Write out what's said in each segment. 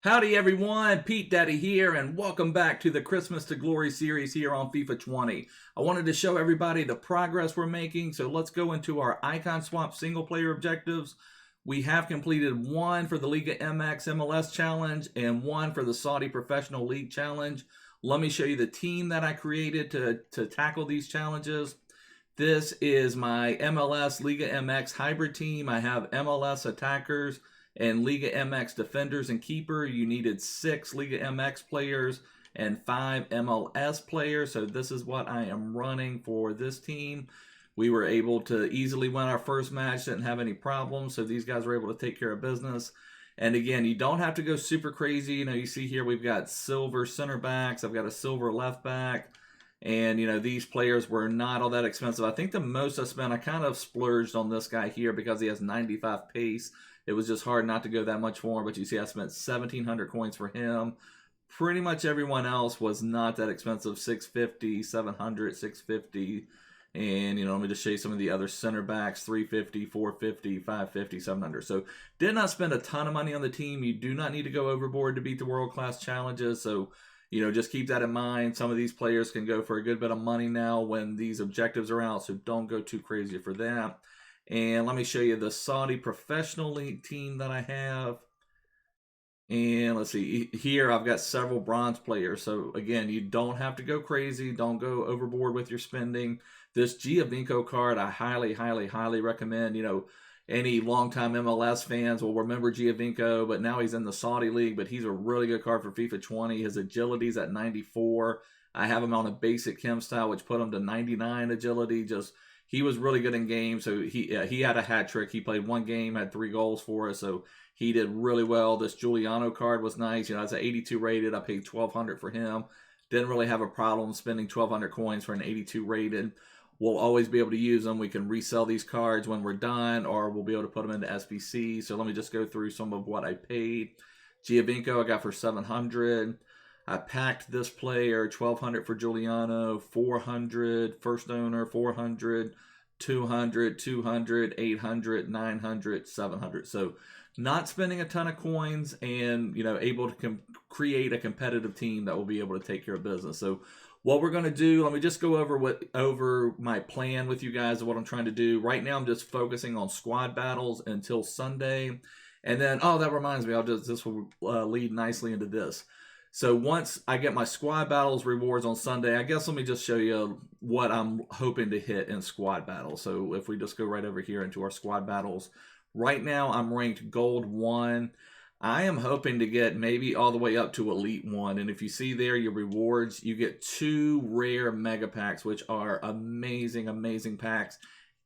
Howdy everyone, Pete Daddy here, and welcome back to the Christmas to Glory series here on FIFA 20. I wanted to show everybody the progress we're making, so let's go into our icon swap single player objectives. We have completed one for the Liga MX MLS challenge and one for the Saudi Professional League challenge. Let me show you the team that I created to tackle these challenges. This is my MLS Liga MX hybrid team. I have MLS attackers and Liga MX defenders and keeper. You needed 6 Liga MX players and 5 MLS players. So this is what I am running for this team. We were able to easily win our first match, didn't have any problems. So these guys were able to take care of business. And again, you don't have to go super crazy. You see here we've got silver center backs. I've got a silver left back. And, these players were not all that expensive. I think the most I spent, I kind of splurged on this guy here because he has 95 pace. It was just hard not to go that much for him. But you see I spent 1,700 coins for him. Pretty much everyone else was not that expensive. 650, 700, 650. And, let me just show you some of the other center backs. 350, 450, 550, 700. So did not spend a ton of money on the team. You do not need to go overboard to beat the world-class challenges. So just keep that in mind. Some of these players can go for a good bit of money now when these objectives are out, so don't go too crazy for that. And let me show you the Saudi Professional League team that I have. And let's see, here I've got several bronze players. So again, you don't have to go crazy. Don't go overboard with your spending. This Giovinco card, I highly, highly, highly recommend. Any longtime MLS fans will remember Giovinco, but now he's in the Saudi League, but he's a really good card for FIFA 20. His agility's at 94. I have him on a basic chem style, which put him to 99 agility. He was really good in games, so he had a hat trick. He played one game, had 3 goals for us, so he did really well. This Giuliano card was nice. It's an 82 rated. I paid 1,200 for him. Didn't really have a problem spending 1,200 coins for an 82 rated. We'll always be able to use them. We can resell these cards when we're done, or we'll be able to put them into SBC. So let me just go through some of what I paid. Giovinco I got for 700. I packed this player, 1,200 for Giuliano, 400, first owner, 400, 200, 200, 800, 900, 700. So not spending a ton of coins and, able to create a competitive team that will be able to take care of business. So what we're going to do, let me just go over my plan with you guys of what I'm trying to do. Right now, I'm just focusing on squad battles until Sunday. And then, that reminds me, this will lead nicely into this. So once I get my squad battles rewards on Sunday, I guess let me just show you what I'm hoping to hit in squad battles. So if we just go right over here into our squad battles. Right now, I'm ranked Gold 1. I am hoping to get maybe all the way up to Elite 1. And if you see there, your rewards, you get 2 rare mega packs, which are amazing, amazing packs,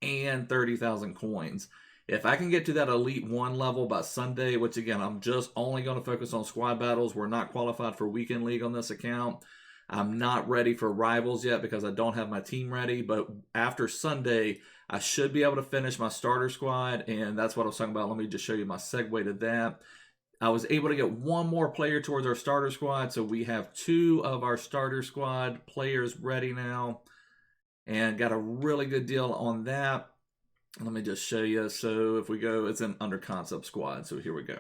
and 30,000 coins. If I can get to that Elite 1 level by Sunday, which again, I'm just only going to focus on squad battles. We're not qualified for Weekend League on this account. I'm not ready for Rivals yet because I don't have my team ready. But after Sunday, I should be able to finish my starter squad. And that's what I was talking about. Let me just show you my segue to that. I was able to get one more player towards our starter squad. So we have 2 of our starter squad players ready now. And got a really good deal on that. Let me just show you. So if we go, it's in under concept squad. So here we go.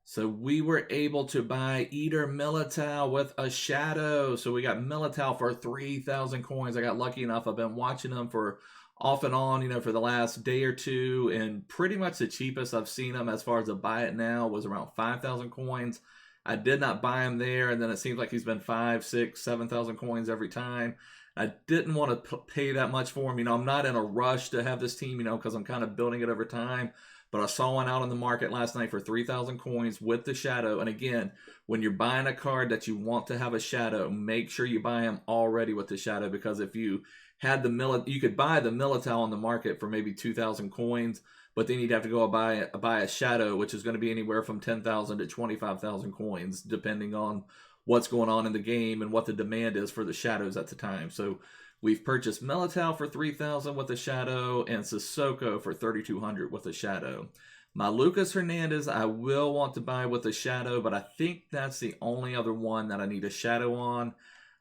So we were able to buy Eder Militao with a shadow. So we got Militao for 3,000 coins. I got lucky enough. I've been watching him for off and on, for the last day or two. And pretty much the cheapest I've seen him as far as to buy it now was around 5,000 coins. I did not buy him there. And then it seems like he's been 5, 6, 7,000 coins every time. I didn't want to pay that much for him. I'm not in a rush to have this team, because I'm kind of building it over time. But I saw one out on the market last night for 3,000 coins with the shadow. And again, when you're buying a card that you want to have a shadow, make sure you buy him already with the shadow. Because if you had you could buy the Militao on the market for maybe 2,000 coins. But then you'd have to go buy a shadow, which is going to be anywhere from 10,000 to 25,000 coins, depending on what's going on in the game and what the demand is for the shadows at the time. So we've purchased Militao for 3,000 with a shadow and Sissoko for 3,200 with a shadow. My Lucas Hernandez, I will want to buy with a shadow, but I think that's the only other one that I need a shadow on.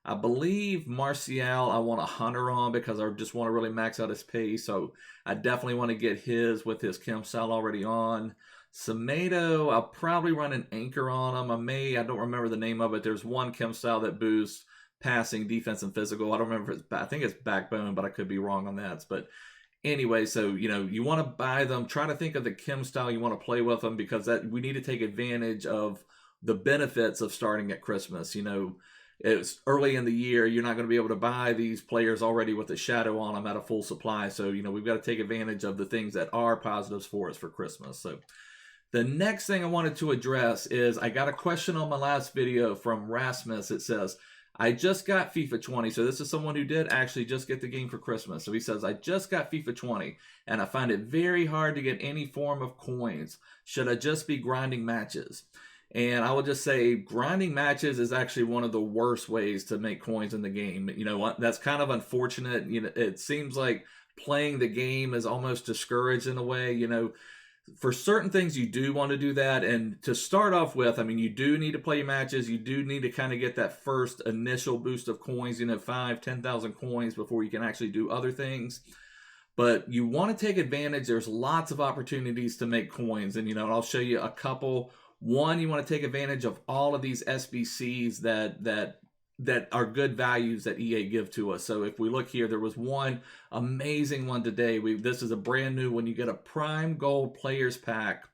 I believe Martial I want a hunter on because I just want to really max out his pace. So I definitely want to get his with his chem style already on. Semedo, I'll probably run an anchor on him. I don't remember the name of it. There's one chem style that boosts passing, defense, and physical. I don't remember if I think it's backbone, but I could be wrong on that. But anyway, so you want to buy them. Try to think of the chem style you want to play with them, because we need to take advantage of the benefits of starting at Christmas. It's early in the year. You're not going to be able to buy these players already with a shadow on them at a full supply. So we've got to take advantage of the things that are positives for us for Christmas. So the next thing I wanted to address is I got a question on my last video from Rasmus. It says, I just got FIFA 20. So this is someone who did actually just get the game for Christmas. So he says, I just got FIFA 20 and I find it very hard to get any form of coins. Should I just be grinding matches? And I will just say grinding matches is actually one of the worst ways to make coins in the game. That's kind of unfortunate. It seems like playing the game is almost discouraged in a way. For certain things, you do want to do that. And to start off with, you do need to play your matches. You do need to kind of get that first initial boost of coins, 5,000, 10,000 coins before you can actually do other things. But you want to take advantage. There's lots of opportunities to make coins. And, I'll show you a couple. One, you want to take advantage of all of these SBCs that are good values that EA give to us. So if we look here, there was one amazing one today. This is a brand new one. You get a Prime Gold Players Pack,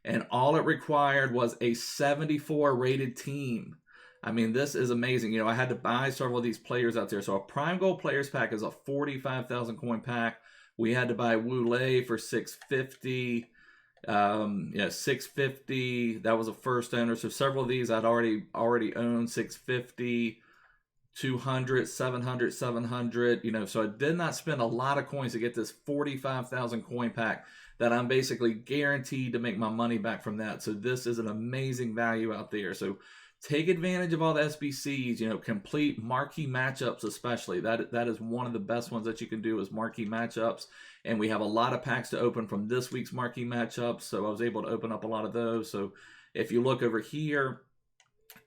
and all it required was a 74 rated team. This is amazing. I had to buy several of these players out there. So a Prime Gold Players Pack is a 45,000 coin pack. We had to buy Wule for 650. 650. That was a first owner. So several of these I'd already owned. 650, 200, 700, 700. So I did not spend a lot of coins to get this 45,000 coin pack that I'm basically guaranteed to make my money back from that. So this is an amazing value out there. So take advantage of all the SBCs, complete marquee matchups especially. That is one of the best ones that you can do is marquee matchups. And we have a lot of packs to open from this week's marquee matchups. So I was able to open up a lot of those. So if you look over here,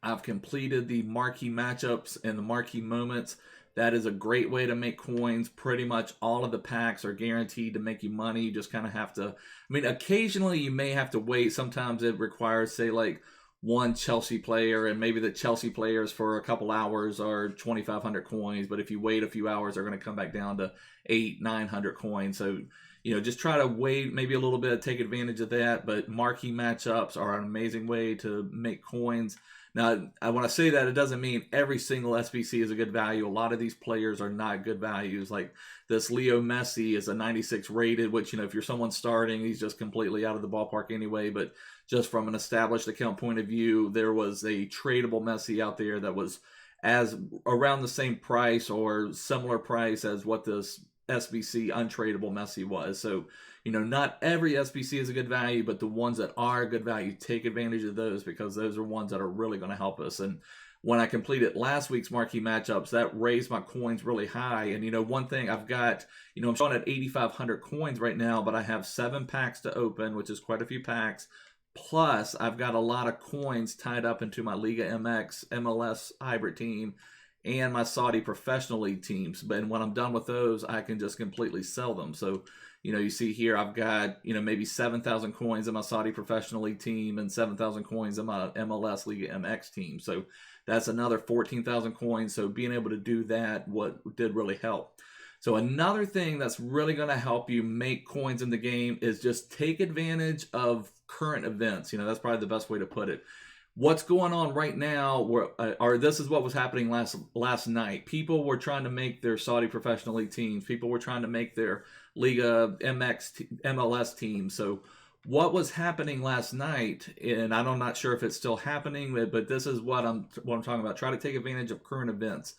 I've completed the marquee matchups and the marquee moments. That is a great way to make coins. Pretty much all of the packs are guaranteed to make you money. You just kind of have to, occasionally you may have to wait. Sometimes it requires, say, like one Chelsea player, and maybe the Chelsea players for a couple hours are 2,500 coins. But if you wait a few hours, they're going to come back down to 800, 900 coins. So, just try to wait maybe a little bit, take advantage of that. But marquee matchups are an amazing way to make coins. Now, when I say that, it doesn't mean every single SBC is a good value. A lot of these players are not good values. Like this Leo Messi is a 96 rated, which, if you're someone starting, he's just completely out of the ballpark anyway. But just from an established account point of view, there was a tradable Messi out there that was around the same price or similar price as what this SBC untradeable Messi was. So, not every SBC is a good value, but the ones that are a good value, take advantage of those, because those are ones that are really going to help us. And when I completed last week's marquee matchups, that raised my coins really high. And, one thing I've got, I'm showing at 8,500 coins right now, but I have 7 packs to open, which is quite a few packs. Plus, I've got a lot of coins tied up into my Liga MX MLS hybrid team and my Saudi professional league teams. But when I'm done with those, I can just completely sell them. So, you see here, I've got, maybe 7,000 coins in my Saudi professional league team and 7,000 coins in my MLS Liga MX team. So that's another 14,000 coins. So being able to do that, did really help. So another thing that's really going to help you make coins in the game is just take advantage of current events. That's probably the best way to put it. What's going on right now, this is what was happening last night. People were trying to make their Saudi professional league teams. People were trying to make their Liga MX MLS teams. So what was happening last night, and I'm not sure if it's still happening, but this is what I'm talking about. Try to take advantage of current events.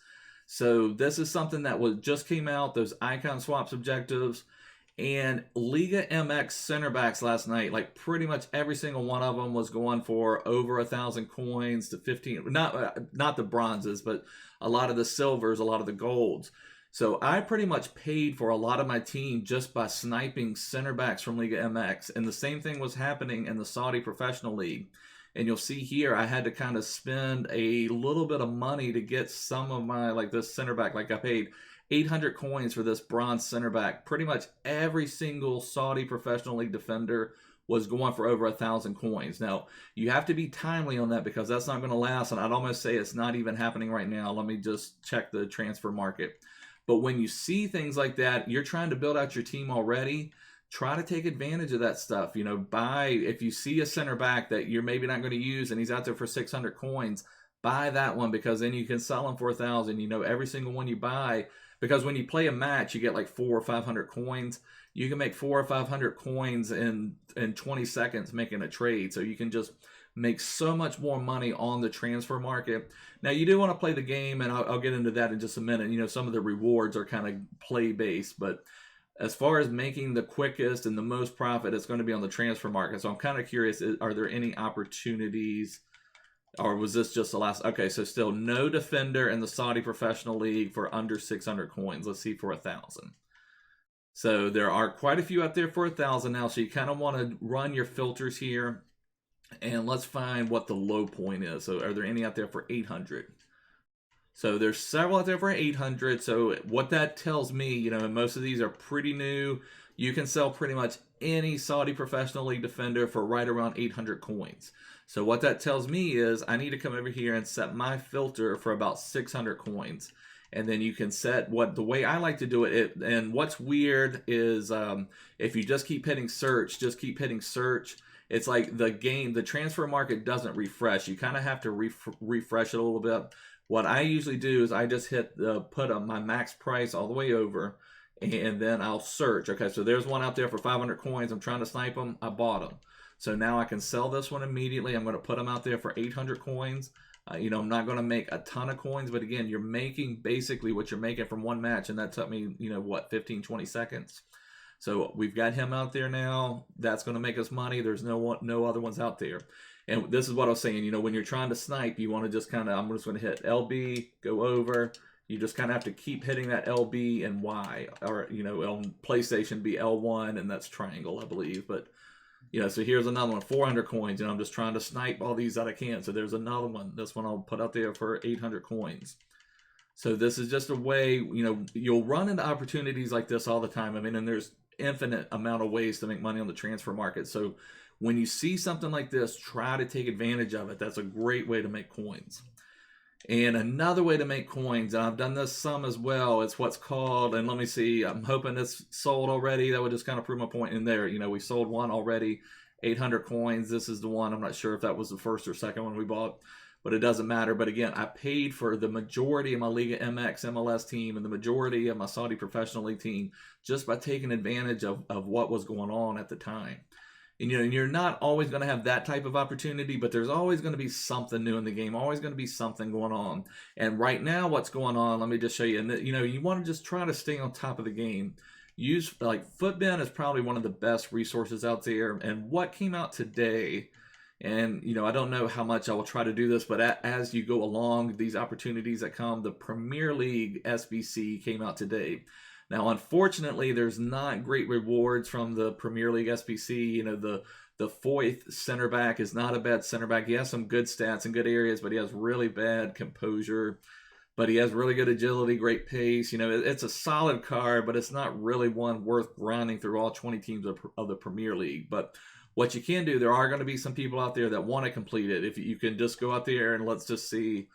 So this is something that just came out, those icon swaps objectives. And Liga MX center backs last night, like pretty much every single one of them was going for over 1,000 coins to 15. Not the bronzes, but a lot of the silvers, a lot of the golds. So I pretty much paid for a lot of my team just by sniping center backs from Liga MX. And the same thing was happening in the Saudi Professional League. And you'll see here, I had to kind of spend a little bit of money to get some of my, like this center back. Like I paid 800 coins for this bronze center back. Pretty much every single Saudi Professional League defender was going for over 1,000 coins. Now, you have to be timely on that because that's not going to last, and I'd almost say it's not even happening right now. Let me just check the transfer market. But when you see things like that, you're trying to build out your team already, try to take advantage of that stuff. You know, buy, if you see a center back that you're maybe not going to use and he's out there for 600 coins, buy that one, because then you can sell him for 1,000. You know, every single one you buy, because when you play a match, you get like 400 or 500 coins. You can make 400 or 500 coins in 20 seconds making a trade. So you can just make so much more money on the transfer market. Now, you do want to play the game, and I'll get into that in just a minute. You know, some of the rewards are kind of play-based, but as far as making the quickest and the most profit, it's going to be on the transfer market. So I'm kind of curious, are there any opportunities, or was this just the last? Okay, so still no defender in the Saudi Professional League for under 600 coins. Let's see for 1,000. So there are quite a few out there for 1,000 now. So you kind of want to run your filters here, and let's find what the low point is. So are there any out there for 800? So there's several out there for 800. So what that tells me, you know, and most of these are pretty new. You can sell pretty much any Saudi Professional League defender for right around 800 coins. So what that tells me is I need to come over here and set my filter for about 600 coins. And then you can set what the way I like to do it. And what's weird is if you just keep hitting search, it's like the transfer market doesn't refresh. You kind of have to refresh it a little bit. What I usually do is I just put my max price all the way over, and then I'll search. Okay, so there's one out there for 500 coins. I'm trying to snipe them. I bought them. So now I can sell this one immediately. I'm going to put them out there for 800 coins. You know, I'm not going to make a ton of coins, but again, you're making basically what you're making from one match, and that took me, you know, what, 15, 20 seconds. So we've got him out there now. That's going to make us money. There's no other ones out there. And this is what I was saying, you know, when you're trying to snipe, you want to just kind of, I'm just going to hit LB, go over. You just kind of have to keep hitting that LB and Y, or, you know, on PlayStation be L1, and that's triangle, I believe. But, you know, so here's another one, 400 coins, and I'm just trying to snipe all these that I can. So there's another one. This one I'll put out there for 800 coins. So this is just a way, you know, you'll run into opportunities like this all the time. I mean, and there's infinite amount of ways to make money on the transfer market. So when you see something like this, try to take advantage of it. That's a great way to make coins. And another way to make coins, and I've done this some as well, it's what's called, and let me see, I'm hoping it's sold already. That would just kind of prove my point in there. You know, we sold one already, 800 coins. This is the one. I'm not sure if that was the first or second one we bought, but it doesn't matter. But again, I paid for the majority of my Liga MX MLS team and the majority of my Saudi Professional League team just by taking advantage of what was going on at the time. And, you know, you're not always going to have that type of opportunity, but there's always going to be something new in the game, always going to be something going on. And right now, what's going on, let me just show you. And, you know, you want to just try to stay on top of the game. Use, like, Footbin is probably one of the best resources out there. And what came out today, and, you know, I don't know how much I will try to do this, but as you go along, these opportunities that come, the Premier League SBC came out today. Now, unfortunately, there's not great rewards from the Premier League SBC. You know, the Foyth center back is not a bad center back. He has some good stats in good areas, but he has really bad composure. But he has really good agility, great pace. You know, it's a solid card, but it's not really one worth grinding through all 20 teams of the Premier League. But what you can do, there are going to be some people out there that want to complete it. If you can just go out there and let's just see.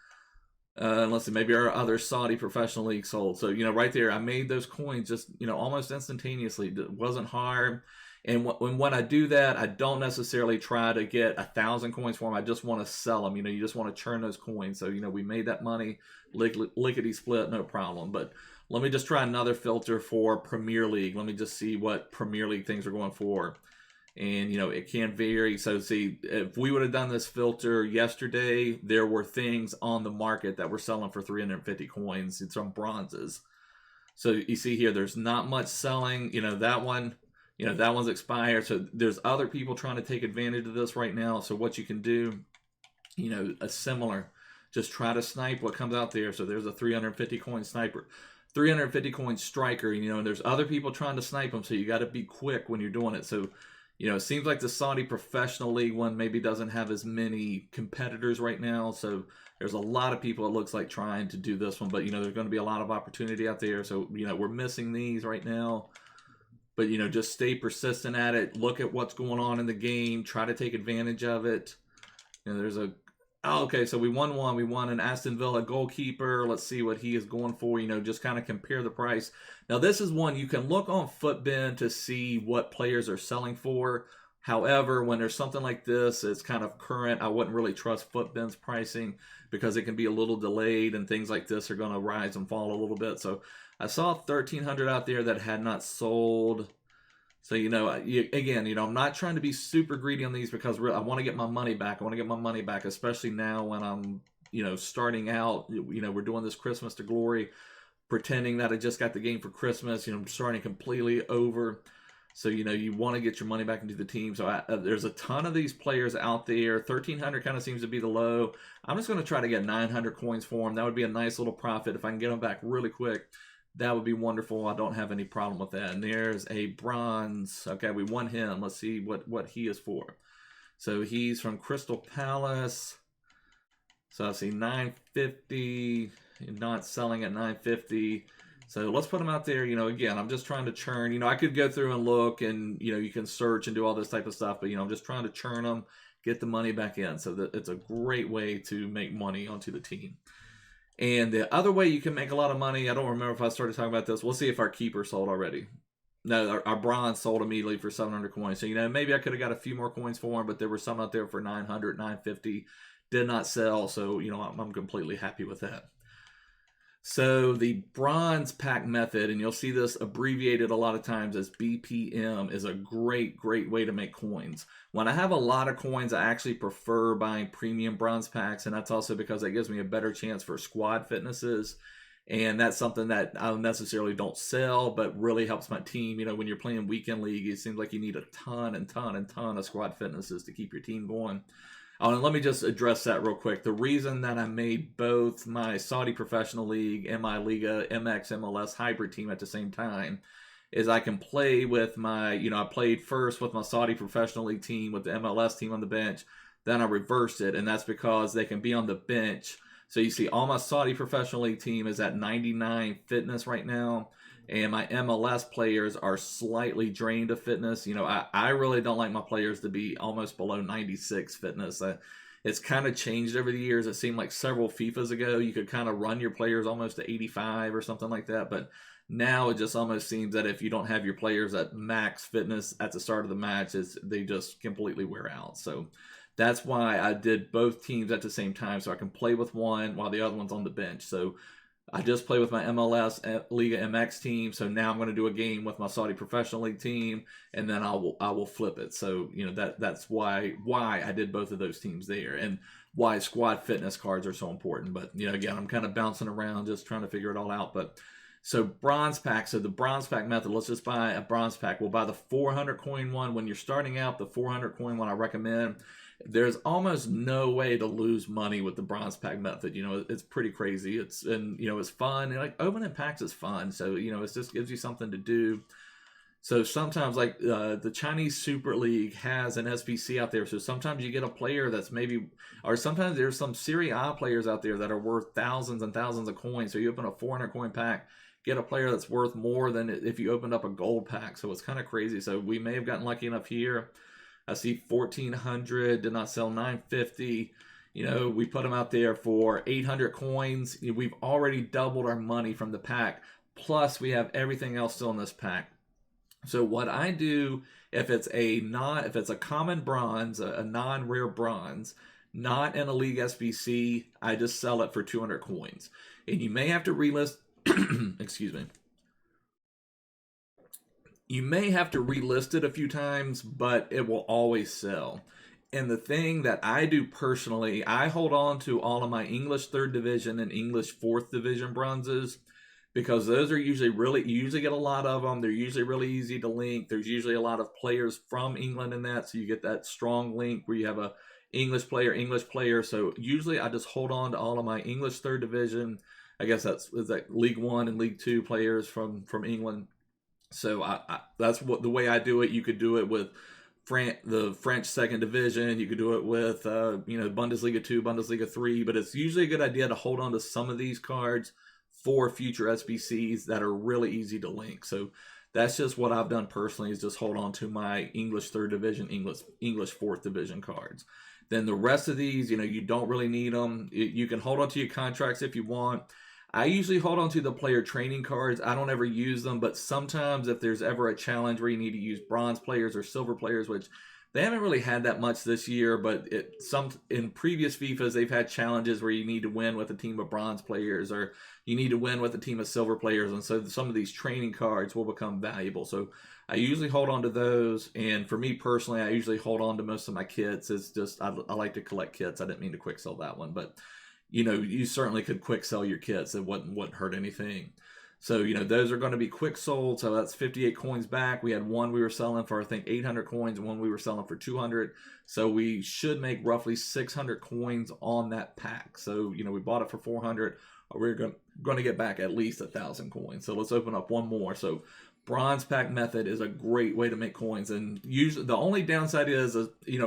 Let's see, maybe our other Saudi Professional League sold. So, you know, right there, I made those coins just, you know, almost instantaneously. It wasn't hard. And when I do that, I don't necessarily try to get 1,000 coins for them. I just want to sell them. You know, you just want to churn those coins. So, you know, we made that money, lickety split, no problem. But let me just try another filter for Premier League. Let me just see what Premier League things are going for. And, you know, it can vary. So, see, if we would have done this filter yesterday, there were things on the market that were selling for 350 coins. It's on bronzes. So, you see here, there's not much selling. You know, that one, you know, that one's expired. So, there's other people trying to take advantage of this right now. So, what you can do, you know, a similar, just try to snipe what comes out there. So, there's a 350 coin sniper. 350 coin striker, you know, and there's other people trying to snipe them. So, you got to be quick when you're doing it. So, you know, it seems like the Saudi Professional League one maybe doesn't have as many competitors right now. So there's a lot of people, it looks like, trying to do this one. But, you know, there's going to be a lot of opportunity out there. So, you know, we're missing these right now. But, just stay persistent at it. Look at what's going on in the game. Try to take advantage of it. There's a... Oh, okay, so we won one. We won an Aston Villa goalkeeper. Let's see what he is going for. Just kind of compare the price. Now, this is one you can look on Footbin to see what players are selling for. However, when there's something like this, it's kind of current. I wouldn't really trust Footbin's pricing because it can be a little delayed, and things like this are going to rise and fall a little bit. So I saw 1,300 out there that had not sold. So, again, I'm not trying to be super greedy on these because I want to get my money back. I want to get my money back, especially now when I'm, starting out. We're doing this Christmas to Glory, pretending that I just got the game for Christmas. I'm starting completely over. So, you want to get your money back into the team. So, there's a ton of these players out there. 1,300 kind of seems to be the low. I'm just going to try to get 900 coins for them. That would be a nice little profit. If I can get them back really quick, that would be wonderful. I don't have any problem with that. And there's a bronze. Okay, we won him. Let's see what he is for. So, he's from Crystal Palace. So, I see 950. Not selling at 950. So let's put them out there. Again, I'm just trying to churn. I could go through and look and, you can search and do all this type of stuff. But, I'm just trying to churn them, get the money back in. So that it's a great way to make money onto the team. And the other way you can make a lot of money, I don't remember if I started talking about this. We'll see if our keeper sold already. No, our bronze sold immediately for 700 coins. So, maybe I could have got a few more coins for him, but there were some out there for 900, 950. Did not sell. So, I'm completely happy with that. So the bronze pack method, and you'll see this abbreviated a lot of times as BPM, is a great way to make coins. When I have a lot of coins, I actually prefer buying premium bronze packs, and that's also because that gives me a better chance for squad fitnesses. And that's something that I necessarily don't sell, but really helps my team. When you're playing weekend league, it seems like you need a ton of squad fitnesses to keep your team going. Oh, and let me just address that real quick. The reason that I made both my Saudi Professional League and my Liga MX MLS hybrid team at the same time is I can play with my, I played first with my Saudi Professional League team with the MLS team on the bench. Then I reversed it, and that's because they can be on the bench. So you see all my Saudi Professional League team is at 99 fitness right now. And my MLS players are slightly drained of fitness. I really don't like my players to be almost below 96 fitness. It's kind of changed over the years. It seemed like several FIFAs ago, you could kind of run your players almost to 85 or something like that. But now it just almost seems that if you don't have your players at max fitness at the start of the match, they just completely wear out. So that's why I did both teams at the same time, so I can play with one while the other one's on the bench. So I just play with my MLS Liga MX team, so now I'm going to do a game with my Saudi Professional League team, and then I will flip it. So that's why I did both of those teams there, and why squad fitness cards are so important. But again, I'm kind of bouncing around, just trying to figure it all out. But so bronze pack, so the bronze pack method. Let's just buy a bronze pack. We'll buy the 400 coin one when you're starting out. The 400 coin one I recommend. There's almost no way to lose money with the bronze pack method. It's pretty crazy. It's fun. And like opening packs is fun. So, it just gives you something to do. So sometimes like the Chinese Super League has an SBC out there. So sometimes you get a player that's or sometimes there's some Serie A players out there that are worth thousands and thousands of coins. So you open a 400 coin pack, get a player that's worth more than if you opened up a gold pack. So it's kind of crazy. So we may have gotten lucky enough here. I see 1,400, did not sell 950. We put them out there for 800 coins. We've already doubled our money from the pack. Plus, we have everything else still in this pack. So what I do, if it's a common bronze, a non-rare bronze, not in a league SBC, I just sell it for 200 coins. And you may have to relist, excuse me. You may have to relist it a few times, but it will always sell. And the thing that I do personally, I hold on to all of my English 3rd Division and English 4th Division bronzes because those are you usually get a lot of them. They're usually really easy to link. There's usually a lot of players from England in that, so you get that strong link where you have a English player. So usually I just hold on to all of my English 3rd Division. I guess that's League 1 and League 2 players from England. So that's the way I do it. You could do it with the French 2nd Division. You could do it with Bundesliga 2, Bundesliga 3. But it's usually a good idea to hold on to some of these cards for future SBCs that are really easy to link. So That's just what I've done personally, is just hold on to my English 3rd division, English 4th division cards. Then the rest of these, you don't really need them. You can hold on to your contracts if you want. I usually hold on to the player training cards. I don't ever use them, but sometimes if there's ever a challenge where you need to use bronze players or silver players, which they haven't really had that much this year, but in previous FIFAs, they've had challenges where you need to win with a team of bronze players or you need to win with a team of silver players. And so some of these training cards will become valuable. So I usually hold on to those. And for me personally, I usually hold on to most of my kits. It's just, I like to collect kits. I didn't mean to quick sell that one, but you certainly could quick sell your kits. It wouldn't hurt anything. So, those are going to be quick sold. So that's 58 coins back. We had one we were selling for, I think, 800 coins, one we were selling for 200. So we should make roughly 600 coins on that pack. So, we bought it for 400. We're going to get back at least 1,000 coins. So let's open up one more. So bronze pack method is a great way to make coins. And usually the only downside is,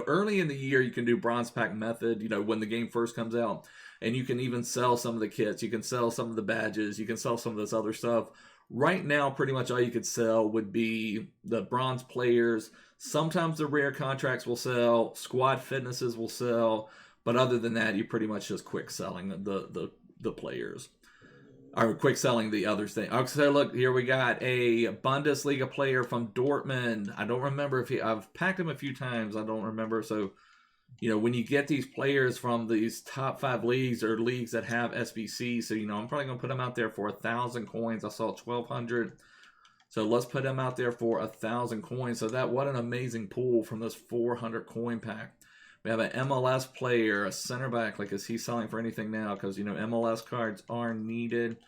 early in the year, you can do bronze pack method, when the game first comes out. And you can even sell some of the kits. You can sell some of the badges. You can sell some of this other stuff. Right now, pretty much all you could sell would be the bronze players. Sometimes the rare contracts will sell. Squad fitnesses will sell. But other than that, you're pretty much just quick selling the players. Or quick selling the other thing. So look, here we got a Bundesliga player from Dortmund. I don't remember if I've packed him a few times. I don't remember. So, when you get these players from these top 5 leagues or leagues that have SBC, so, I'm probably going to put them out there for 1,000 coins. I saw 1,200. So let's put them out there for 1,000 coins. So what an amazing pool from this 400 coin pack. We have an MLS player, a center back. Like, is he selling for anything now? Because, MLS cards are needed.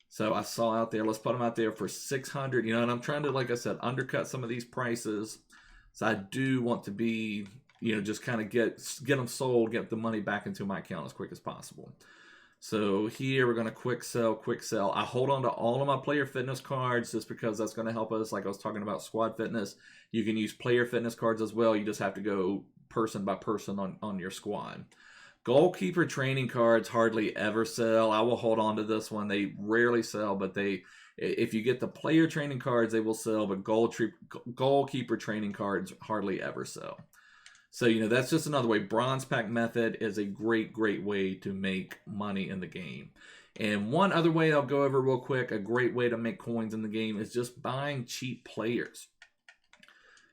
So I saw out there, let's put them out there for 600. And I'm trying to, like I said, undercut some of these prices. So I do want to be, just kind of get them sold, get the money back into my account as quick as possible. So here we're going to quick sell. I hold on to all of my player fitness cards just because that's going to help us. Like I was talking about squad fitness, you can use player fitness cards as well. You just have to go person by person on your squad. Goalkeeper training cards hardly ever sell. I will hold on to this one. They rarely sell, but if you get the player training cards, they will sell, but goalkeeper training cards hardly ever sell. So, that's just another way. Bronze pack method is a great way to make money in the game. And one other way I'll go over real quick, a great way to make coins in the game is just buying cheap players.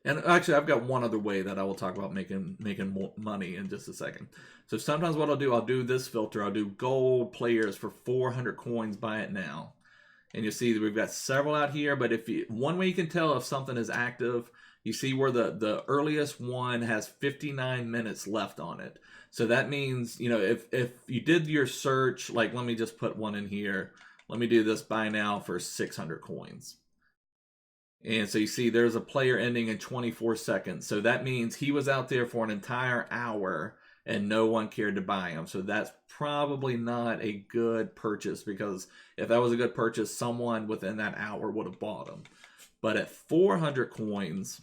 And actually, I've got one other way that I will talk about making more money in just a second. So sometimes what I'll do this filter. I'll do gold players for 400 coins, buy it now. And you'll see that we've got several out here. But one way you can tell if something is active, you see where the earliest one has 59 minutes left on it. So that means, if you did your search, like let me just put one in here. Let me do this buy now for 600 coins. And so you see there's a player ending in 24 seconds. So that means he was out there for an entire hour and no one cared to buy him. So that's probably not a good purchase, because if that was a good purchase, someone within that hour would have bought him. But at 400 coins,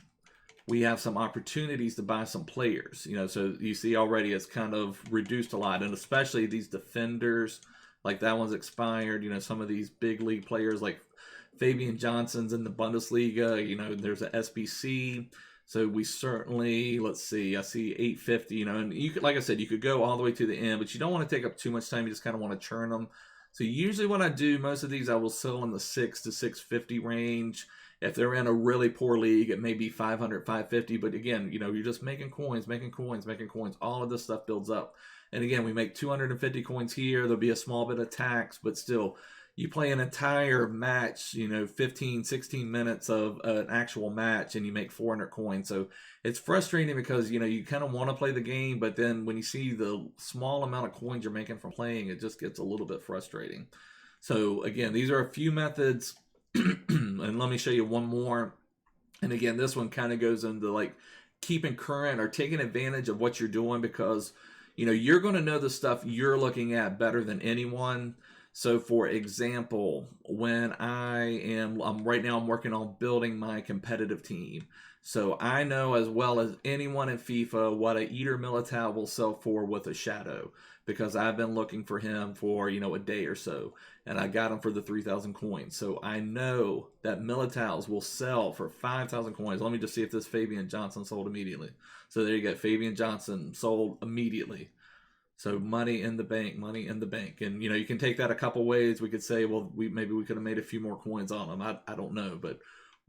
we have some opportunities to buy some players. So you see already it's kind of reduced a lot. And especially these defenders, like that one's expired. Some of these big league players like Fabian Johnson's in the Bundesliga, there's a SBC. So we certainly, let's see, I see 850, and you could, like I said, you could go all the way to the end, but you don't want to take up too much time. You just kind of want to churn them. So usually when I do, most of these I will sell in the 6 to 650 range. If they're in a really poor league, it may be 500, 550. But again, you're just making coins. All of this stuff builds up. And again, we make 250 coins here. There'll be a small bit of tax, but still, you play an entire match, 15, 16 minutes of an actual match, and you make 400 coins. So it's frustrating because, you kind of want to play the game, but then when you see the small amount of coins you're making from playing, it just gets a little bit frustrating. So again, these are a few methods. And let me show you one more. And again, this one kind of goes into like keeping current or taking advantage of what you're doing, because, you're going to know the stuff you're looking at better than anyone. So for example, when I'm right now I'm working on building my competitive team. So I know as well as anyone in FIFA what a Eater Militao will sell for with a shadow. because I've been looking for him for, you know, a day or so, and I got him for the 3,000 coins. So I know that Militao's will sell for 5,000 coins. Let me just see if this Fabian Johnson sold immediately. So there you go. Fabian Johnson sold immediately. So money in the bank, money in the bank. And, you know, you can take that a couple ways. We could say, well, maybe we could have made a few more coins on them. I don't know, but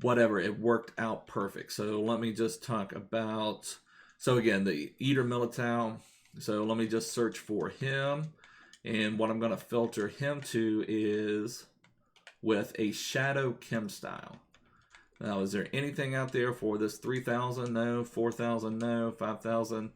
whatever. It worked out perfect. So let me just talk about, so again, the Eder Militao. So let me just search for him. And what I'm going to filter him to is with a Shadow Chem style. Now, is there anything out there for this 3,000? No. 4,000? No. 5,000?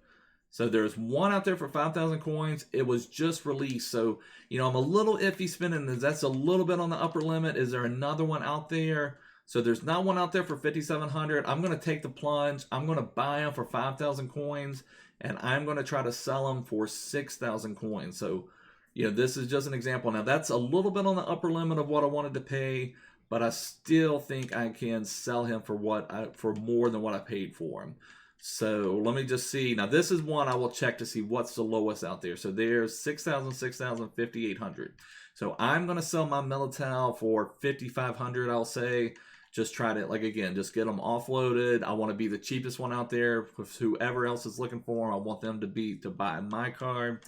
So there's one out there for 5,000 coins. It was just released. So, you know, I'm a little iffy spending this. That's a little bit on the upper limit. Is there another one out there? So there's not one out there for 5,700. I'm going to take the plunge. I'm going to buy them for 5,000 coins. And I'm going to try to sell them for 6,000 coins. So, you know, this is just an example. Now, that's a little bit on the upper limit of what I wanted to pay. But I still think I can sell him for for more than what I paid for him. So let me just see. Now, this is one I will check to see what's the lowest out there. So there's 6,000, 6,000, 5,800. So I'm going to sell my Militao for 5,500, I'll say. Just try to, like, again, just get them offloaded. I want to be the cheapest one out there. With whoever else is looking for them, I want them to buy my card.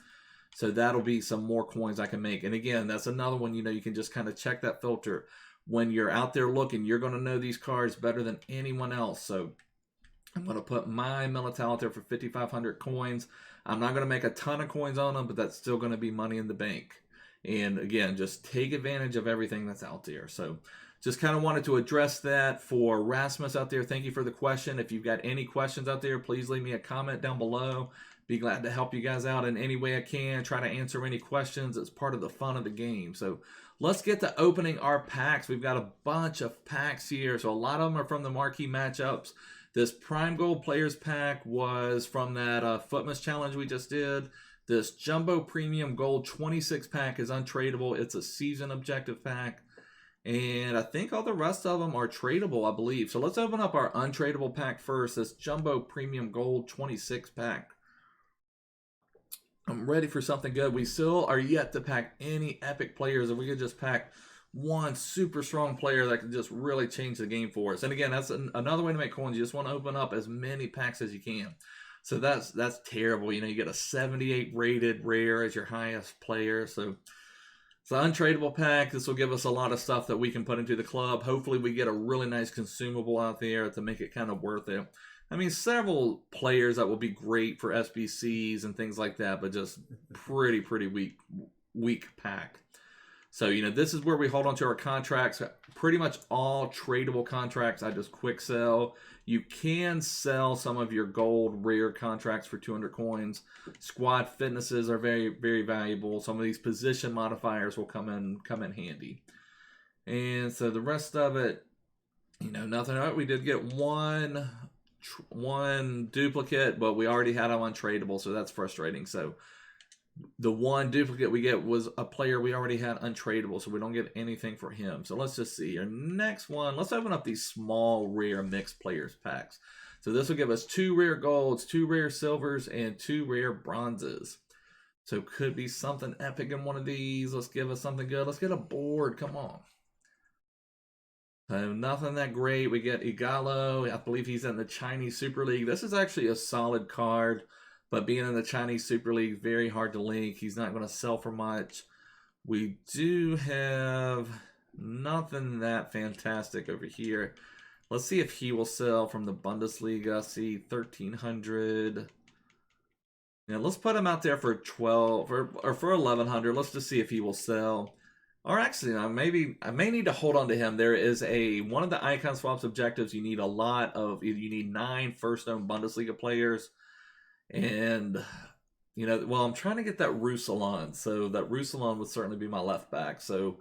So that'll be some more coins I can make. And again, that's another one, you know, you can just kind of check that filter. When you're out there looking, you're going to know these cards better than anyone else. So I'm going to put my Militao out there for 5,500 coins. I'm not going to make a ton of coins on them, but that's still going to be money in the bank. And again, just take advantage of everything that's out there. So just kind of wanted to address that for Rasmus out there. Thank you for the question. If you've got any questions out there, please leave me a comment down below. Be glad to help you guys out in any way I can. Try to answer any questions. It's part of the fun of the game. So let's get to opening our packs. We've got a bunch of packs here. So a lot of them are from the marquee matchups. This Prime Gold Players Pack was from that Footmas Challenge we just did. This Jumbo Premium Gold 26 pack is untradeable. It's a season objective pack. And I think all the rest of them are tradable, I believe. So let's open up our untradeable pack first. This Jumbo Premium Gold 26 pack. I'm ready for something good. We still are yet to pack any epic players. If we could just pack one super strong player that could just really change the game for us. And again, that's another way to make coins. You just want to open up as many packs as you can. So that's terrible. You know, you get a 78 rated rare as your highest player. So it's an untradeable pack. This will give us a lot of stuff that we can put into the club. Hopefully we get a really nice consumable out there to make it kind of worth it. I mean, several players that will be great for SBCs and things like that, but just pretty weak pack. So, you know, this is where we hold on to our contracts. Pretty much all tradable contracts, I just quick sell. You can sell some of your gold rare contracts for 200 coins. Squad fitnesses are very valuable. Some of these position modifiers will come in handy. And so the rest of it, you know, nothing. We did get one duplicate, but we already had them untradeable, so that's frustrating. So the one duplicate we get was a player we already had untradeable, so we don't get anything for him. So let's just see. Our next one, let's open up these small rare mixed players packs. So this will give us 2 rare golds, 2 rare silvers, and 2 rare bronzes. So could be something epic in one of these. Let's give us something good. Let's get a board. Come on. So nothing that great. We get Igalo. I believe he's in the Chinese Super League. This is actually a solid card. But being in the Chinese Super League, very hard to link. He's not going to sell for much. We do have nothing that fantastic over here. Let's see if he will sell from the Bundesliga. See, 1,300. Yeah, let's put him out there for 12 or for 1,100. Let's just see if he will sell. Or actually, I may need to hold on to him. There is one of the icon swaps objectives. You need a lot of. You need 9 first-owned Bundesliga players. And, you know, well, I'm trying to get that Roussillon. So that Roussillon would certainly be my left back. So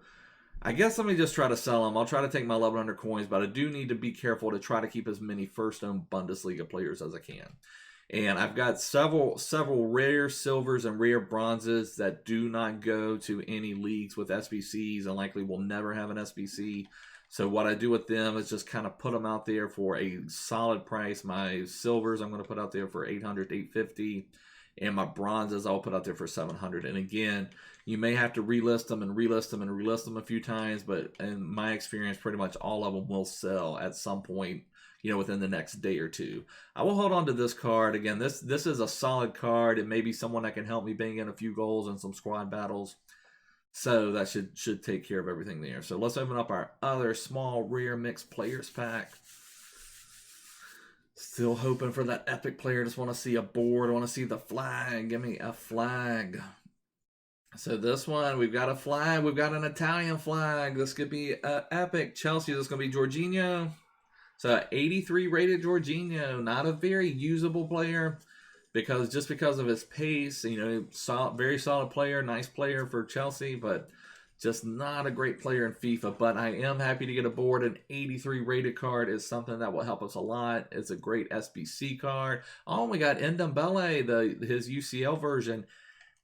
I guess let me just try to sell him. I'll try to take my 1,100 coins, but I do need to be careful to try to keep as many first-owned Bundesliga players as I can. And I've got several rare silvers and rare bronzes that do not go to any leagues with SBCs and likely will never have an SBC. So what I do with them is just kind of put them out there for a solid price. My silvers I'm going to put out there for 800 to 850. And my bronzes I'll put out there for 700. And again, you may have to relist them and relist them and relist them a few times, but in my experience, pretty much all of them will sell at some point, within the next day or two. I will hold on to this card. Again, this is a solid card. It may be someone that can help me bang in a few goals in some squad battles. So that should take care of everything there. So let's open up our other small rare mixed players pack. Still hoping for that epic player. Just want to see a board. I want to see the flag. Give me a flag. So this one, we've got a flag. We've got an Italian flag. This could be epic. Chelsea, this is going to be Jorginho. So 83 rated Jorginho. Not a very usable player because of his pace. Very solid player. Nice player for Chelsea, but just not a great player in FIFA. But I am happy to get aboard. An 83 rated card is something that will help us a lot. It's a great SBC card. Oh, we got Ndombele, his UCL version.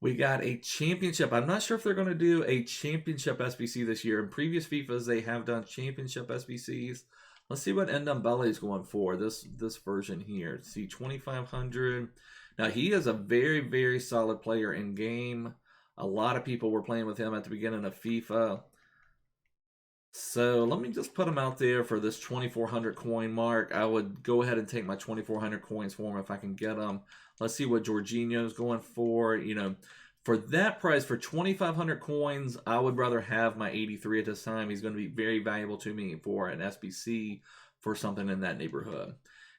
We got a championship. I'm not sure if they're going to do a championship SBC this year. In previous FIFAs, they have done championship SBCs. Let's see what Ndombele is going for, this version here. See, 2,500. Now, he is a very, very solid player in game. A lot of people were playing with him at the beginning of FIFA. So let me just put him out there for this 2,400 coin mark. I would go ahead and take my 2,400 coins for him if I can get them. Let's see what Jorginho's going for. For that price, for 2,500 coins, I would rather have my 83 at this time. He's going to be very valuable to me for an SBC for something in that neighborhood.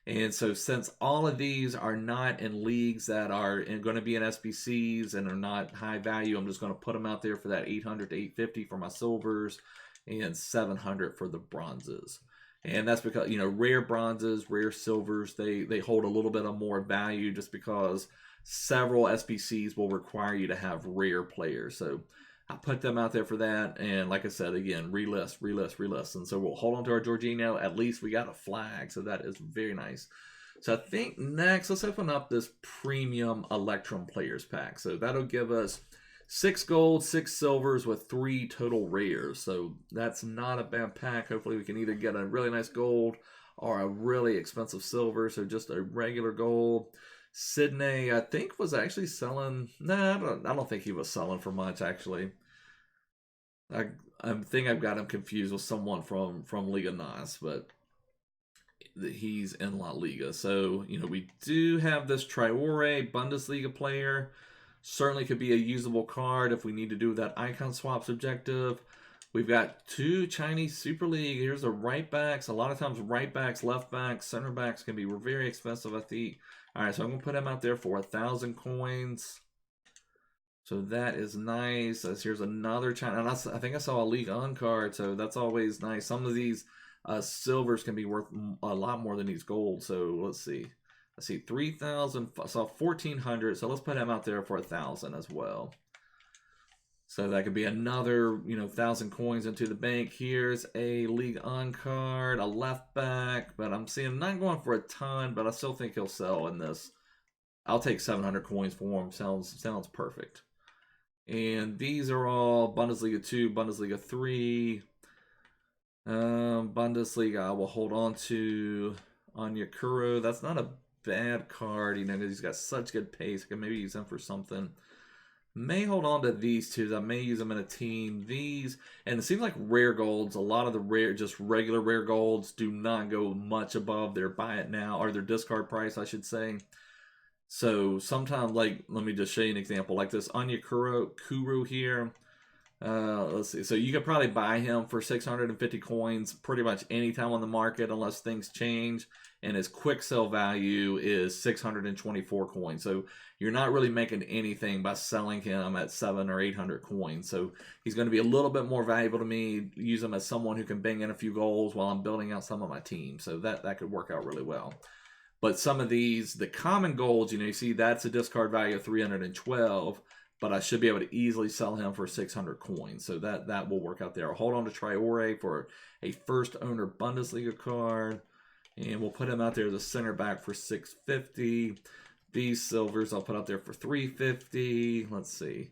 And so since all of these are not in leagues that are going to be in SBCs and are not high value, I'm just going to put them out there for that 800 to 850 for my silvers and 700 for the bronzes. And that's because, rare bronzes, rare silvers, they hold a little bit of more value just because several SBCs will require you to have rare players. So I put them out there for that. And like I said, again, relist. And so we'll hold on to our Jorginho. At least we got a flag. So that is very nice. So I think next, let's open up this premium Electrum players pack. So that'll give us 6 gold, 6 silvers with 3 total rares. So that's not a bad pack. Hopefully we can either get a really nice gold or a really expensive silver. So just a regular gold. Sydney, I think, was actually selling. Nah, I don't think he was selling for much, actually. I think I've got him confused with someone from Liga MX, but he's in La Liga. So, we do have this Traore Bundesliga player. Certainly could be a usable card if we need to do that icon swaps objective. We've got 2 Chinese Super League. Here's the right backs. A lot of times right backs, left backs, center backs can be very expensive, I think. All right, so I'm going to put him out there for 1,000 coins. So that is nice. Here's another China. And I think I saw a League On card, so that's always nice. Some of these silvers can be worth a lot more than these gold. So let's see. 3,000. I saw 1,400. So let's put him out there for 1,000 as well. So that could be another, 1,000 coins into the bank. Here's a League On card, a left back, but I'm seeing him not going for a ton, but I still think he'll sell in this. I'll take 700 coins for him. Sounds perfect. And these are all Bundesliga 2, Bundesliga 3. Bundesliga I will hold on to Onyekuru. That's not a bad card, because he's got such good pace. I can maybe use him for something. May hold on to these 2. I may use them in a team. These, and it seems like rare golds, a lot of the just regular rare golds do not go much above their buy it now, or their discard price, I should say. So sometimes, let me just show you an example. Like this Onyekuru here. Let's see. So you could probably buy him for 650 coins pretty much anytime on the market unless things change. And his quick sell value is 624 coins. So you're not really making anything by selling him at 700 or 800 coins. So he's going to be a little bit more valuable to me. Use him as someone who can bang in a few goals while I'm building out some of my team. So that could work out really well. But some of these, the common golds, you see that's a discard value of 312. But I should be able to easily sell him for 600 coins. So that will work out there. I'll hold on to Traore for a first owner Bundesliga card. And we'll put him out there as a center back for 650. These silvers I'll put out there for 350. Let's see.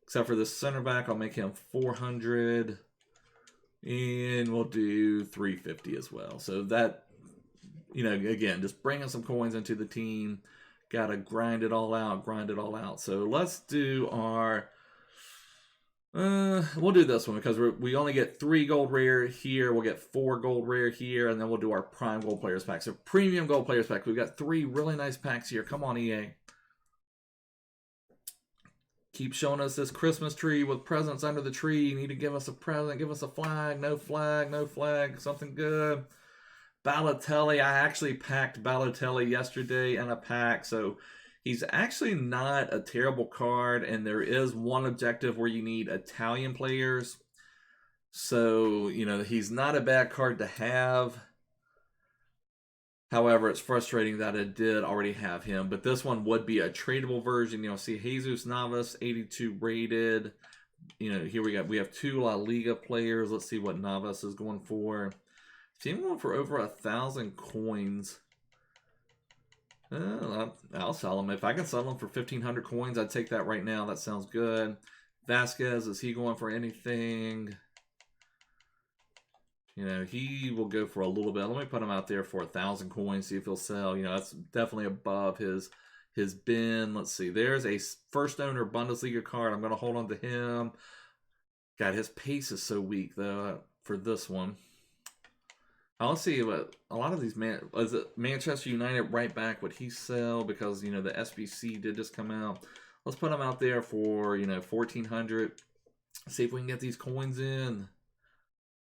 Except for this center back, I'll make him 400. And we'll do 350 as well. So that, again, just bringing some coins into the team. Gotta grind it all out, grind it all out. So let's do our... we'll do this one because we only get 3 gold rare here. We'll get 4 gold rare here, and then we'll do our prime gold players pack. So premium gold players pack. We've got 3 really nice packs here. Come on, EA. Keep showing us this Christmas tree with presents under the tree. You need to give us a present. Give us a flag. No flag. No flag. Something good. Balotelli. I actually packed Balotelli yesterday in a pack. So he's actually not a terrible card. And there is one objective where you need Italian players. So, you know, he's not a bad card to have. However, it's frustrating that it did already have him. But this one would be a tradable version. You know, see Jesus Navas, 82 rated. You know, here we have 2 La Liga players. Let's see what Navas is going for. Team going for over 1,000 coins. I'll sell him. If I can sell him for 1,500 coins, I'd take that right now. That sounds good. Vasquez, is he going for anything? You know, he will go for a little bit. Let me put him out there for 1,000 coins, see if he'll sell. You know, that's definitely above his bin. Let's see. There's a first owner Bundesliga card. I'm going to hold on to him. God, his pace is so weak, though, for this one. Let's see what a lot of these is it Manchester United right back? Would he sell? Because, you know, the SBC did just come out. Let's put him out there for, you know, 1,400. See if we can get these coins in.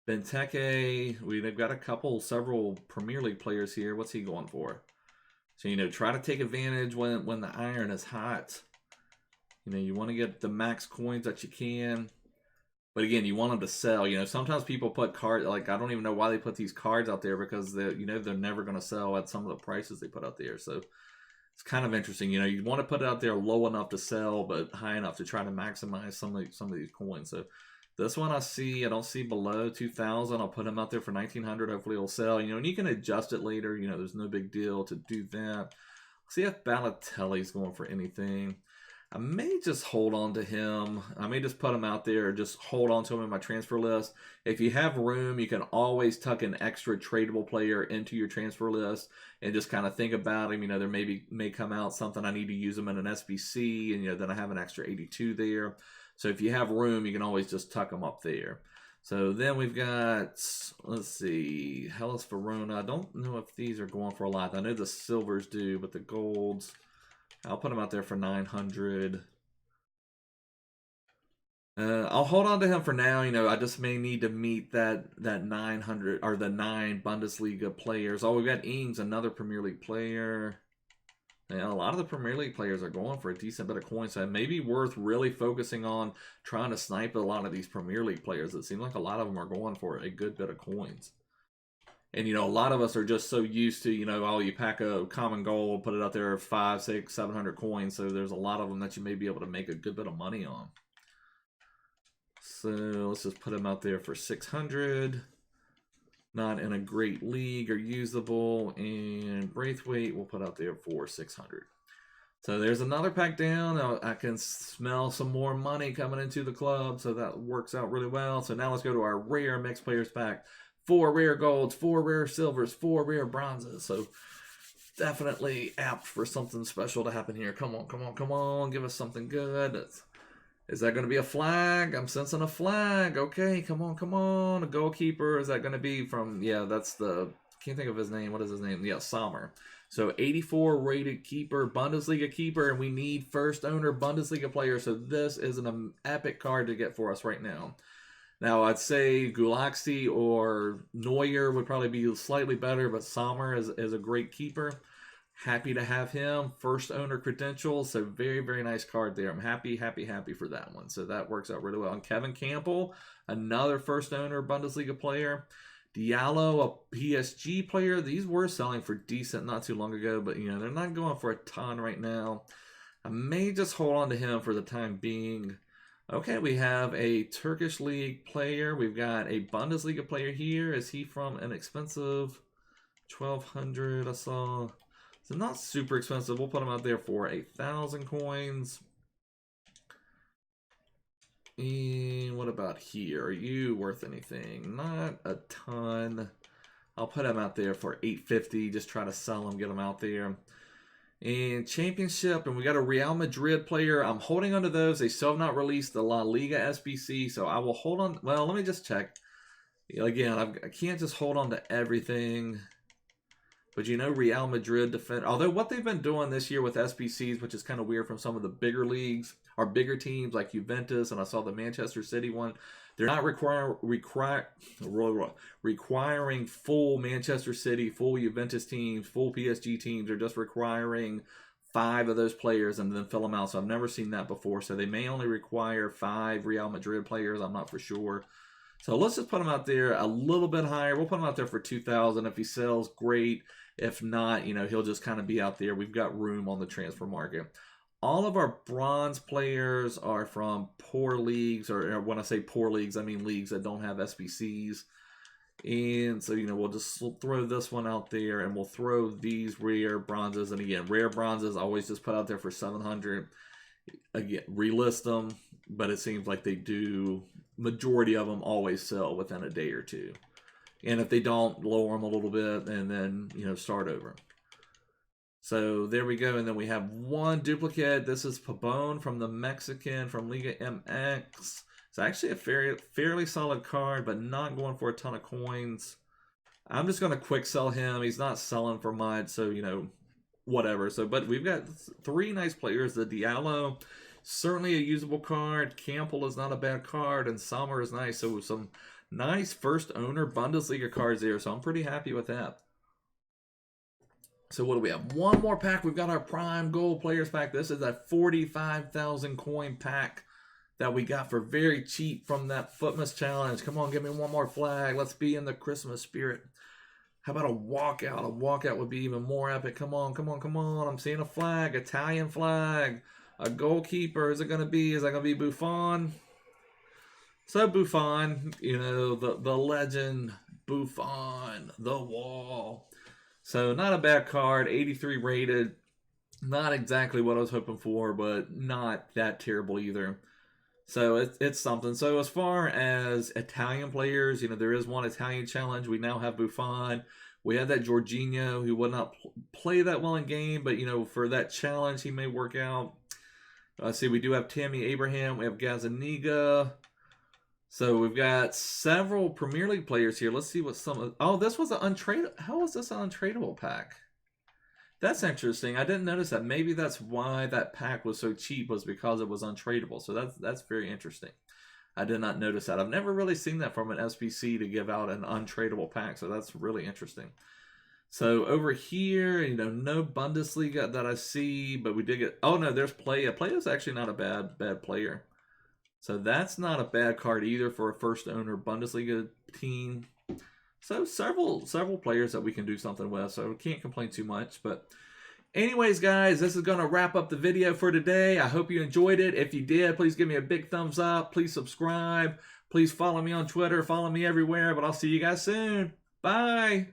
Benteke, we've got several Premier League players here. What's he going for? So, you know, try to take advantage when the iron is hot. You know, you want to get the max coins that you can. But again, you want them to sell. You know, sometimes people put cards, like, I don't even know why they put these cards out there because, you know, they're never going to sell at some of the prices they put out there. So, it's kind of interesting. You know, you want to put it out there low enough to sell, but high enough to try to maximize some of these coins. So, this one I don't see below 2,000. I'll put him out there for 1,900. Hopefully it'll sell. You know, and you can adjust it later. You know, there's no big deal to do that. See if Balotelli's going for anything. I may just hold on to him. I may just put him out there, just hold on to him in my transfer list. If you have room, you can always tuck an extra tradable player into your transfer list and just kind of think about him. You know, there may come out something I need to use him in an SBC, and, you know, then I have an extra 82 there. So if you have room, you can always just tuck them up there. So then we've got, let's see, Hellas Verona. I don't know if these are going for a lot. I know the silvers do, but the golds, I'll put them out there for 900. I'll hold on to him for now. You know, I just may need to meet that 900 or the 9 Bundesliga players. Oh, we've got Ings, another Premier League player. Yeah, a lot of the Premier League players are going for a decent bit of coins, so it may be worth really focusing on trying to snipe a lot of these Premier League players. It seems like a lot of them are going for a good bit of coins. And, you know, a lot of us are just so used to, you know, oh, you pack a common gold, put it out there 500, 600, 700 coins, so there's a lot of them that you may be able to make a good bit of money on. So let's just put them out there for 600. Not in a great league or usable, and Braithwaite we'll put out there for 600. So there's another pack down. I can smell some more money coming into the club, so that works out really well. So now let's go to our rare mixed players pack. 4 rare golds, 4 rare silvers, 4 rare bronzes. So definitely apt for something special to happen here. Come on, come on, come on. Give us something good. Is that going to be a flag? I'm sensing a flag. Okay, come on, come on. A goalkeeper. Is that going to be from, yeah, that's the, can't think of his name. What is his name? Yeah, Sommer. So 84 rated keeper, Bundesliga keeper, and we need first owner Bundesliga player. So this is an epic card to get for us right now. Now, I'd say Gulaxi or Neuer would probably be slightly better, but Sommer is a great keeper. Happy to have him. First owner credentials. So very, very nice card there. I'm happy, happy, happy for that one. So that works out really well. And Kevin Campbell, another first owner Bundesliga player. Diallo, a PSG player. These were selling for decent not too long ago, but, you know, they're not going for a ton right now. I may just hold on to him for the time being. Okay, we have a Turkish league player. We've got a Bundesliga player here. Is he from an expensive 1,200? I saw... So not super expensive. We'll put them out there for 1,000 coins. And what about here? Are you worth anything? Not a ton. I'll put them out there for 850. Just try to sell them, get them out there. And championship, and we got a Real Madrid player. I'm holding on to those. They still have not released the La Liga SBC, so I will hold on. Well, let me just check. Again, I can't just hold on to everything. But you know, Real Madrid defend. Although what they've been doing this year with SBCs, which is kind of weird from some of the bigger leagues or bigger teams like Juventus, and I saw the Manchester City one. They're not requiring full Manchester City, full Juventus teams, full PSG teams. They're just requiring 5 of those players and then fill them out. So I've never seen that before. So they may only require 5 Real Madrid players. I'm not for sure. So let's just put him out there a little bit higher. We'll put him out there for 2,000. If he sells, great. If not, you know, he'll just kind of be out there. We've got room on the transfer market. All of our bronze players are from poor leagues, or when I say poor leagues, I mean leagues that don't have SBCs. And so, you know, we'll just throw this one out there, and we'll throw these rare bronzes. And again, rare bronzes I always just put out there for 700. Again, relist them, but it seems like they do. Majority of them always sell within a day or two. And if they don't, lower them a little bit and then, you know, start over. So there we go. And then we have one duplicate. This is Pabon from the Mexican from Liga MX. It's actually a fairly solid card, but not going for a ton of coins. I'm just going to quick sell him. He's not selling for much, so, you know, whatever. So, but we've got 3 nice players. The Diallo, certainly a usable card. Campbell is not a bad card, and Sommer is nice. So some nice first owner Bundesliga cards there. So I'm pretty happy with that. So what do we have? One more pack. We've got our Prime Gold Players pack. This is a 45,000 coin pack that we got for very cheap from that Footmas Challenge. Come on, give me one more flag. Let's be in the Christmas spirit. How about a walkout? A walkout would be even more epic. Come on, come on, come on. I'm seeing a flag. Italian flag. A goalkeeper. Is it going to be? Is that going to be Buffon? So Buffon, you know, the legend, Buffon, the wall. So not a bad card, 83 rated. Not exactly what I was hoping for, but not that terrible either. So it's something. So as far as Italian players, you know, there is one Italian challenge. We now have Buffon. We had that Jorginho who would not play that well in game, but, you know, for that challenge, he may work out. See, we do have Tammy Abraham. We have Gazzaniga. So we've got several Premier League players here. Let's see what some of... Oh, this was an untradeable... How was this an untradeable pack? That's interesting. I didn't notice that. Maybe that's why that pack was so cheap, was because it was untradeable. So that's very interesting. I did not notice that. I've never really seen that from an SBC to give out an untradeable pack. So that's really interesting. So over here, you know, no Bundesliga that I see, but we did get... Oh, no, there's Playa. Playa's actually not a bad player. So that's not a bad card either for a first owner Bundesliga team. So several players that we can do something with. So we can't complain too much. But anyways, guys, this is going to wrap up the video for today. I hope you enjoyed it. If you did, please give me a big thumbs up. Please subscribe. Please follow me on Twitter. Follow me everywhere. But I'll see you guys soon. Bye.